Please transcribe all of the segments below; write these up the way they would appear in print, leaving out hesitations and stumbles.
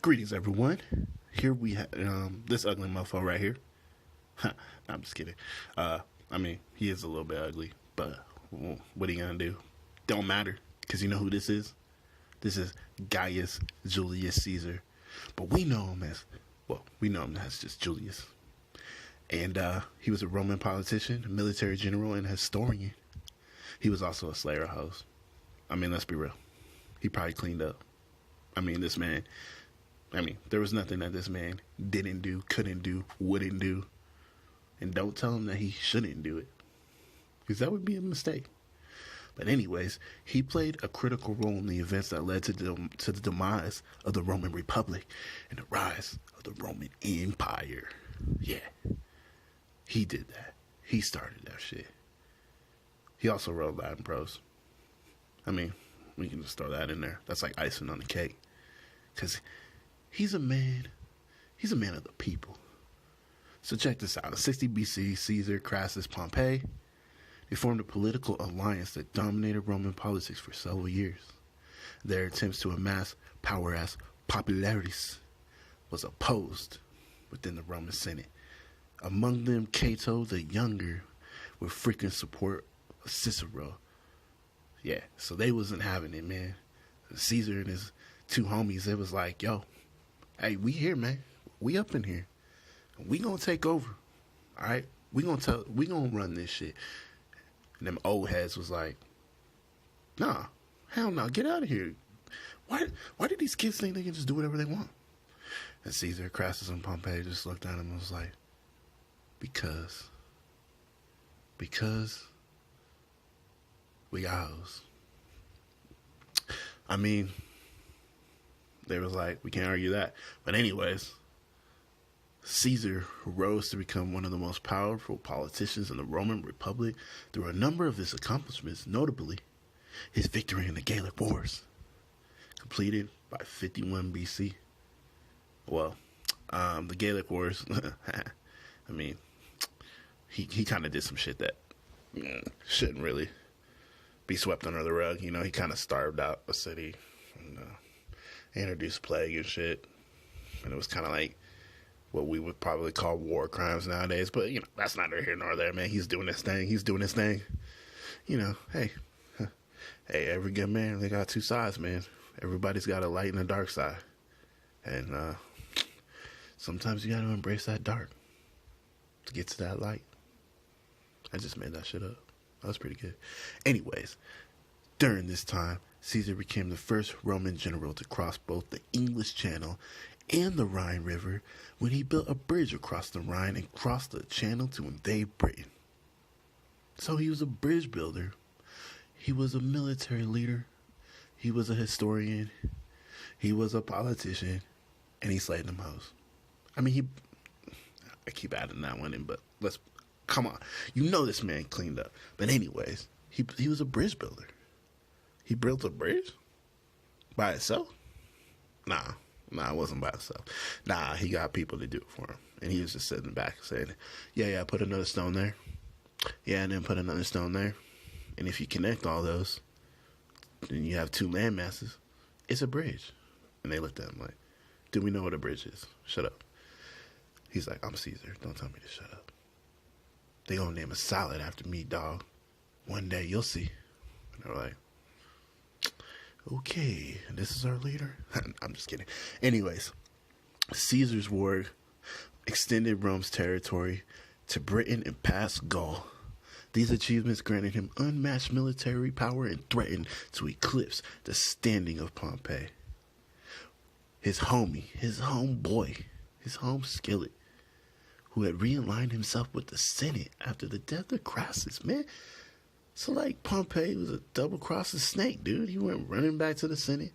Greetings, everyone. Here we have this ugly mofo right here. No, I'm just kidding. He is a little bit ugly, but what are you gonna do? Don't matter, because you know who this is? This is Gaius Julius Caesar. But we know him as just Julius. And he was a Roman politician, a military general, and a historian. He was also a Slayer host. Let's be real. He probably cleaned up. There was nothing that this man didn't do, couldn't do, wouldn't do. And don't tell him that he shouldn't do it, because that would be a mistake. But anyways, he played a critical role in the events that led to the demise of the Roman Republic and the rise of the Roman Empire. Yeah, he did that. He started that shit. He also wrote Latin prose. We can just throw that in there. That's like icing on the cake. Because he's a man of the people. So check this out. In 60 BC, Caesar, Crassus, Pompey, they formed a political alliance that dominated Roman politics for several years. Their attempts to amass power as popularis was opposed within the Roman Senate. Among them, Cato the Younger, with frequent support of Cicero. Yeah, so they wasn't having it, man. Caesar and his two homies, they was like, yo, hey, we here, man. We up in here. We gonna take over. All right? We gonna run this shit. And them old heads was like, nah, hell no, get out of here. Why did these kids think they can just do whatever they want? And Caesar, Crassus, and Pompey just looked at him and was like, because we got hoes. They was like, we can't argue that. But anyways, Caesar rose to become one of the most powerful politicians in the Roman Republic through a number of his accomplishments, notably his victory in the Gallic Wars, completed by 51 BC. Well, the Gallic Wars, he kind of did some shit that shouldn't really be swept under the rug. He kind of starved out a city and introduced plague and shit. And it was kind of like what we would probably call war crimes nowadays. But, that's neither here nor there, man. He's doing his thing. Hey, every good man, they got two sides, man. Everybody's got a light and a dark side. And sometimes you got to embrace that dark to get to that light. I just made that shit up. That was pretty good. Anyways, during this time, Caesar became the first Roman general to cross both the English Channel and the Rhine River when he built a bridge across the Rhine and crossed the Channel to invade Britain. So he was a bridge builder. He was a military leader. He was a historian. He was a politician. And he slayed them hoes. I keep adding that one in, but come on. This man cleaned up. But anyways, he was a bridge builder. He built a bridge? By itself? Nah, it wasn't by itself. Nah, he got people to do it for him. And he was just sitting back saying, yeah, put another stone there. Yeah, and then put another stone there. And if you connect all those, then you have two land masses. It's a bridge. And they looked at him like, do we know what a bridge is? Shut up. He's like, I'm Caesar. Don't tell me to shut up. They gonna name a salad after me, dog. One day you'll see. And they're like, okay, this is our leader. I'm just kidding. Anyways, Caesar's war extended Rome's territory to Britain and past Gaul. These achievements granted him unmatched military power and threatened to eclipse the standing of Pompey. His homie, his homeboy, his home skillet, who had realigned himself with the Senate after the death of Crassus, man. So, Pompey was a double-crossing snake, dude. He went running back to the Senate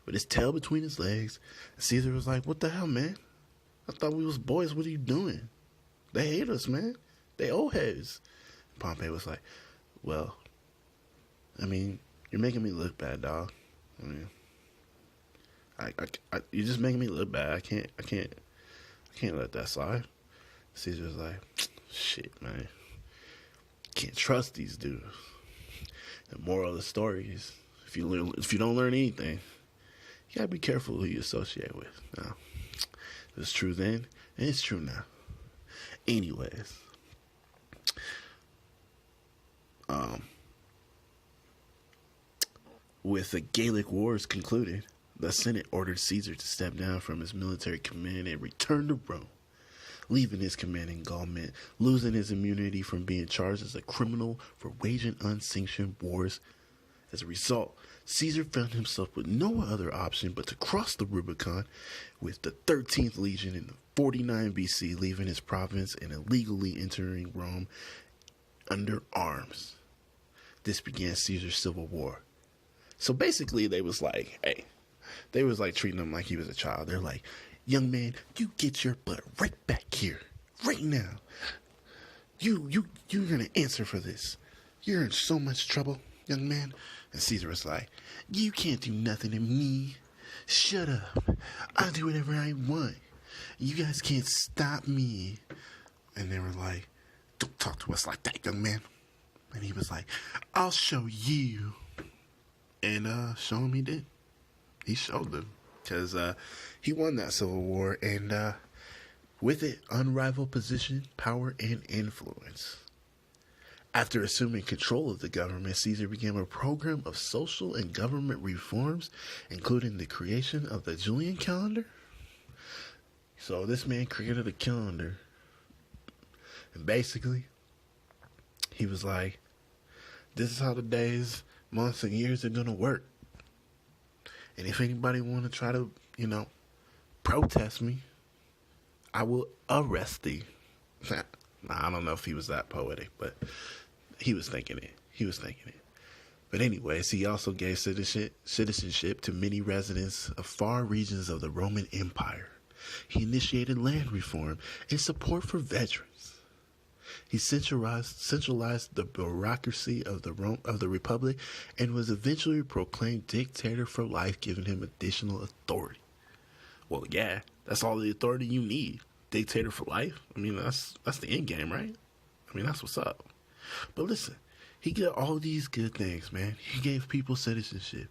with his tail between his legs. And Caesar was like, what the hell, man? I thought we was boys. What are you doing? They hate us, man. They old heads. And Pompey was like, well, you're making me look bad, dog. You're just making me look bad. I can't let that slide. Caesar was like, shit, man. Can't trust these dudes. The moral of the story is, if you don't learn anything, You gotta be careful who you associate with. Now, it was true then, and it's true now. Anyways, with the Gallic Wars concluded, the Senate ordered Caesar to step down from his military command and return to Rome, leaving his command in Gaul meant losing his immunity from being charged as a criminal for waging unsanctioned wars. As a result, Caesar found himself with no other option but to cross the Rubicon with the 13th Legion in 49 BC, leaving his province and illegally entering Rome under arms. This began Caesar's civil war. So basically, they was like treating him like he was a child. They're like, young man, you get your butt right back here, right now. You're gonna answer for this. You're in so much trouble, young man. And Caesar was like, you can't do nothing to me. Shut up. I'll do whatever I want. You guys can't stop me. And they were like, don't talk to us like that, young man. And he was like, I'll show you. And show him he did. He showed them. Because he won that civil war. And with it, unrivaled position, power, and influence. After assuming control of the government, Caesar began a program of social and government reforms, including the creation of the Julian calendar. So this man created a calendar. And basically, he was like, this is how the days, months, and years are going to work. And if anybody want to try to, protest me, I will arrest thee. Nah, I don't know if he was that poetic, but he was thinking it. But anyways, he also gave citizenship to many residents of far regions of the Roman Empire. He initiated land reform and support for veterans. He centralized the bureaucracy of the Republic and was eventually proclaimed dictator for life, giving him additional authority. Well, yeah, that's all the authority you need. Dictator for life? I mean, that's the end game, right? I mean, that's what's up. But listen, he did all these good things, man. He gave people citizenship.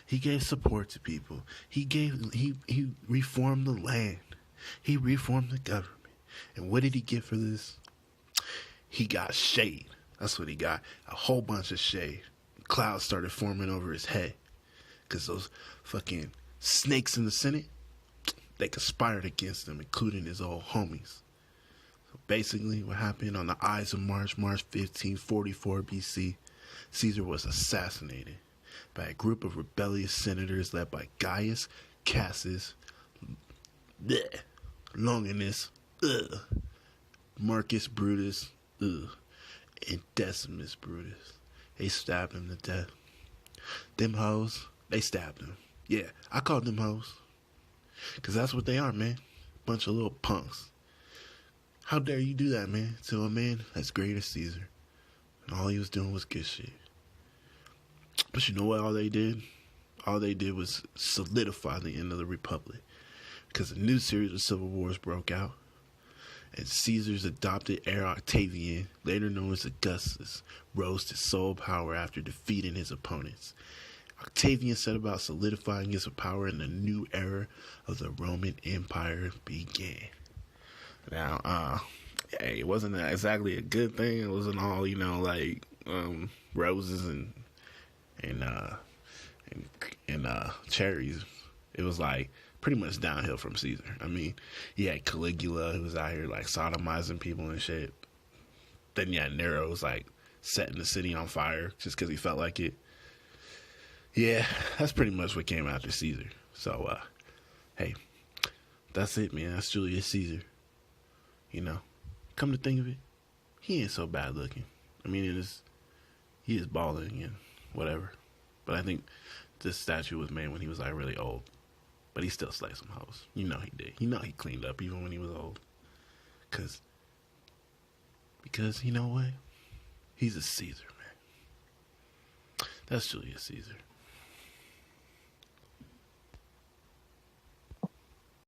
He gave support to people. He reformed the land. He reformed the government. And what did he get for this? He got shade. That's what he got. A whole bunch of shade. Clouds started forming over his head. Because those fucking snakes in the Senate, they conspired against him, including his old homies. So basically, what happened on the Ides of March 1544 BC, Caesar was assassinated by a group of rebellious senators led by Gaius Cassius, Longinus, Marcus Brutus, and Decimus Brutus. They stabbed him to death. Them hoes, they stabbed him. Yeah, I called them hoes. Because that's what they are, man. Bunch of little punks. How dare you do that, man, to a man as great as Caesar. And all he was doing was good shit. But you know what all they did? All they did was solidify the end of the Republic. Because a new series of civil wars broke out. And Caesar's adopted heir Octavian, later known as Augustus, rose to sole power after defeating his opponents. Octavian set about solidifying his power, and the new era of the Roman Empire began. Now, it wasn't exactly a good thing. It wasn't all, roses and cherries. It was like pretty much downhill from Caesar. I mean, you had Caligula who was out here like sodomizing people and shit. Then you had Nero was like setting the city on fire just because he felt like it. Yeah, that's pretty much what came after Caesar. So, hey, that's it, man. That's Julius Caesar. Come to think of it, he ain't so bad looking. I mean, he is balling and whatever. But I think this statue was made when he was like really old. But he still slayed some hoes. He did. He cleaned up even when he was old. Because you know what? He's a Caesar, man. That's Julius Caesar.